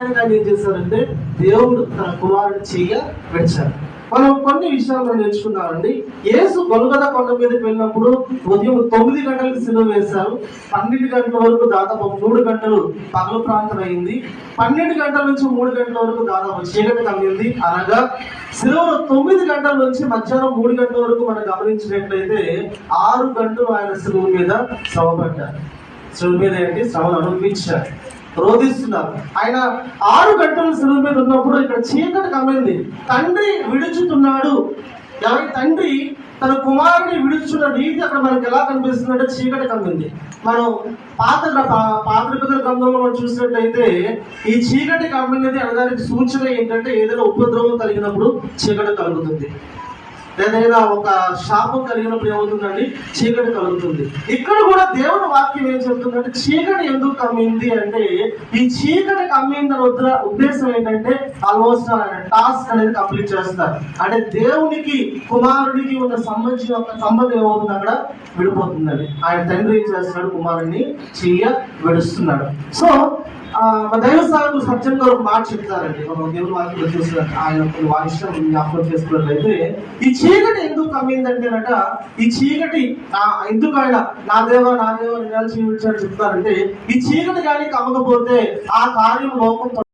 ఏం చేశారంటే దేవుడు తన కుమారుడు చెయ్య విడిచారు. మనం కొన్ని విషయాలు నేర్చుకున్నామండి. యేసు గొల్గొతా కొండ మీదకి వెళ్ళినప్పుడు ఉదయం 9 గంటలకు సిలువ వేశారు. 12 గంటల వరకు దాదాపు 3 గంటలు పగలు ప్రాంతం అయింది. 12 గంటల నుంచి 3 గంటల వరకు దాదాపు చీకటి కమ్మింది. అనగా సిలువలో 9 గంటల నుంచి మధ్యాహ్నం 3 గంటల వరకు మనం గమనించినట్లయితే 6 గంటలు ఆయన సిలువ మీద శ్రమపడ్డారు. సిలువ మీద ఏంటి శ్రమను అనుభవించారు, రోధిస్తున్నారు. ఆయన 6 గంటలు సిలువ మీద ఉన్నప్పుడు ఇక్కడ చీకటి కమ్మింది. తండ్రి విడుచుతున్నాడు. ఎవరి తండ్రి తన కుమారుని విడుచున్న రీతి అక్కడ మనకి ఎలా కనిపిస్తుందంటే చీకటి కమ్మింది. మనం పాత నిబంధన గ్రంథంలో మనం చూసినట్టయితే ఈ చీకటి కమ్మినది అనడానికి సూచన ఏంటంటే ఏదైనా ఉపద్రవం కలిగినప్పుడు చీకటి కలుగుతుంది, ఏదైనా ఒక శాపం కలిగినప్పుడు ఏమవుతుందండి చీకటి కలుగుతుంది. ఇక్కడ కూడా దేవుని వాక్యం ఏం చెప్తుందంటే చీకటి ఎందుకు కమ్మింది అంటే ఈ చీకటి కమ్మిందని ఉద్దేశం ఏంటంటే ఆల్మోస్ట్ ఆయన టాస్క్ అనేది కంప్లీట్ చేస్తారు. అంటే దేవునికి కుమారుడికి ఉన్న సంబంధం ఏమవుతుంది అక్కడ విడిపోతుందండి. ఆయన తండ్రి ఏం చేస్తున్నాడు, కుమారుడిని చెయ్య విడుస్తున్నాడు. సో దైవ సార్లు సత్యంగా ఒక మాట చెప్తారండి. మనం దేవుని వాక్యంలో చూసినట్టు ఆయన వారి ఇష్టం జ్ఞాపకం చేసుకున్నట్లయితే ఈ చీకటి ఎందుకు కమ్మిందంటేనట ఈ చీకటి ఎందుకు ఆయన నా దేవ నిరాలు జీవించాడు చెప్తారంటే ఈ చీకటి కానీ కమ్మకపోతే ఆ కార్యం లోకం